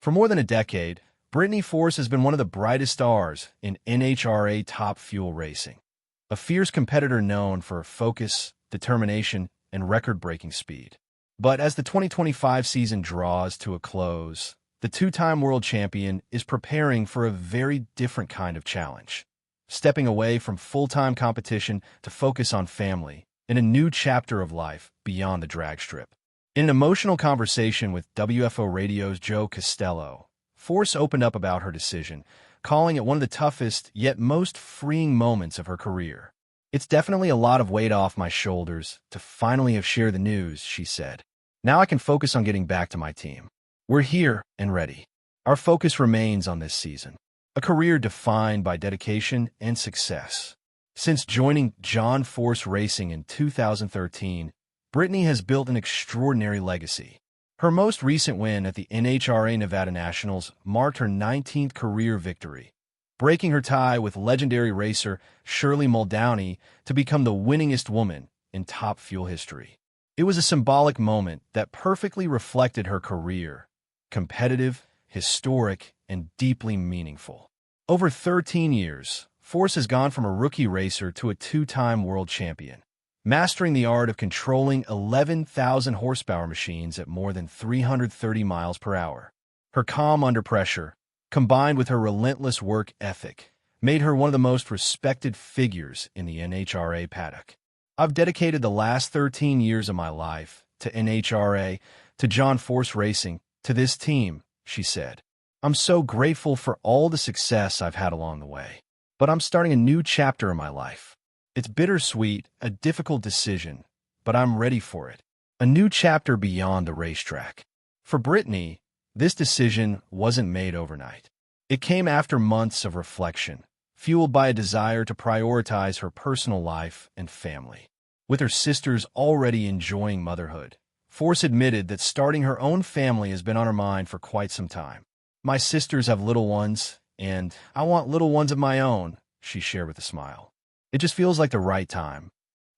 For more than a decade, Brittany Force has been one of the brightest stars in NHRA Top Fuel racing, a fierce competitor known for focus, determination, and record-breaking speed. But as the 2025 season draws to a close, the two-time world champion is preparing for a very different kind of challenge, stepping away from full-time competition to focus on family in a new chapter of life beyond the drag strip. In an emotional conversation with WFO Radio's Joe Castello, Force opened up about her decision, calling it one of the toughest yet most freeing moments of her career. "It's definitely a lot of weight off my shoulders to finally have shared the news," she said. "Now I can focus on getting back to my team. We're here and ready. Our focus remains on this season, a career defined by dedication and success." Since joining John Force Racing in 2013, Brittany has built an extraordinary legacy. Her most recent win at the NHRA Nevada Nationals marked her 19th career victory, breaking her tie with legendary racer Shirley Muldowney to become the winningest woman in Top Fuel history. It was a symbolic moment that perfectly reflected her career: competitive, historic, and deeply meaningful. Over 13 years, Force has gone from a rookie racer to a two-time world champion, mastering the art of controlling 11,000 horsepower machines at more than 330 miles per hour. Her calm under pressure, combined with her relentless work ethic, made her one of the most respected figures in the NHRA paddock. "I've dedicated the last 13 years of my life to NHRA, to John Force Racing, to this team," she said. "I'm so grateful for all the success I've had along the way. But I'm starting a new chapter in my life. It's bittersweet, a difficult decision, but I'm ready for it. A new chapter beyond the racetrack." For Brittany, this decision wasn't made overnight. It came after months of reflection, fueled by a desire to prioritize her personal life and family. With her sisters already enjoying motherhood, Force admitted that starting her own family has been on her mind for quite some time. "My sisters have little ones, and I want little ones of my own," she shared with a smile. "It just feels like the right time."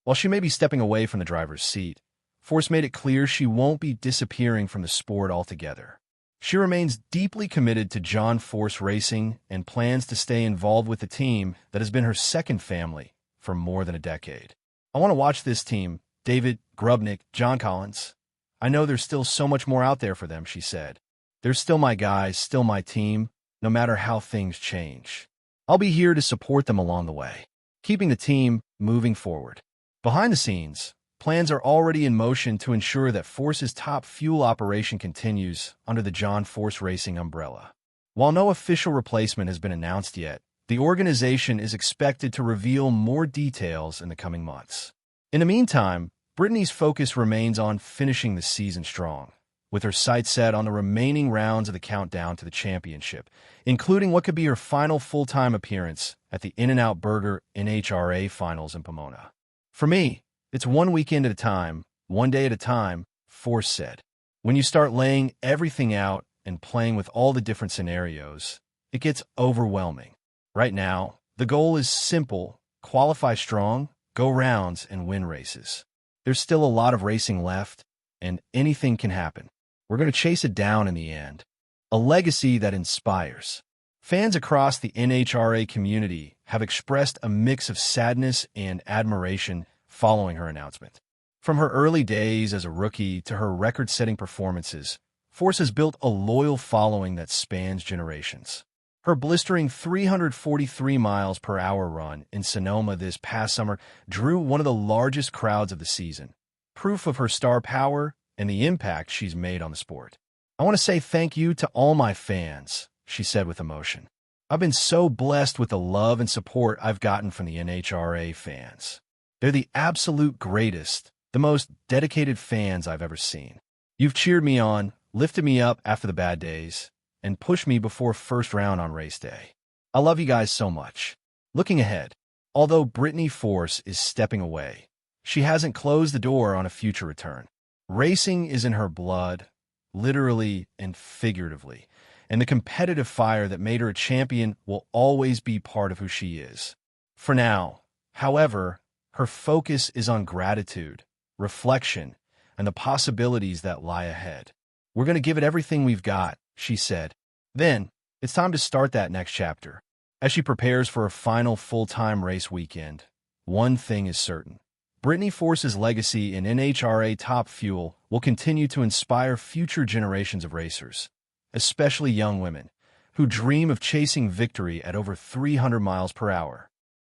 While she may be stepping away from the driver's seat, Force made it clear she won't be disappearing from the sport altogether. She remains deeply committed to John Force Racing and plans to stay involved with the team that has been her second family for more than a decade. "I want to watch this team, David, Grubnick, John Collins. I know there's still so much more out there for them," she said. "They're still my guys, still my team, no matter how things change. I'll be here to support them along the way, keeping the team moving forward." Behind the scenes, plans are already in motion to ensure that Force's Top Fuel operation continues under the John Force Racing umbrella. While no official replacement has been announced yet, the organization is expected to reveal more details in the coming months. In the meantime, Brittany's focus remains on finishing the season strong, with her sights set on the remaining rounds of the countdown to the championship, including what could be her final full-time appearance at the In-N-Out Burger NHRA Finals in Pomona. "For me, it's one weekend at a time, one day at a time," Force said. "When you start laying everything out and playing with all the different scenarios, it gets overwhelming. Right now, the goal is simple: qualify strong, go rounds, and win races. There's still a lot of racing left, and anything can happen. We're going to chase it down in the end." A legacy that inspires. Fans across the NHRA community have expressed a mix of sadness and admiration following her announcement. From her early days as a rookie to her record-setting performances, Force has built a loyal following that spans generations. Her blistering 343 miles per hour run in Sonoma this past summer drew one of the largest crowds of the season, proof of her star power and the impact she's made on the sport. "I want to say thank you to all my fans," she said with emotion. "I've been so blessed with the love and support I've gotten from the NHRA fans. They're the absolute greatest, the most dedicated fans I've ever seen. You've cheered me on, lifted me up after the bad days, and pushed me before first round on race day. I love you guys so much." Looking ahead, although Brittany Force is stepping away, she hasn't closed the door on a future return. Racing is in her blood, literally and figuratively, and the competitive fire that made her a champion will always be part of who she is. For now, however, her focus is on gratitude, reflection, and the possibilities that lie ahead. "We're going to give it everything we've got," she said. Then, it's time to start that next chapter. As she prepares for a final full-time race weekend, one thing is certain. Brittany Force's legacy in NHRA Top Fuel will continue to inspire future generations of racers, especially young women, who dream of chasing victory at over 300 miles per hour.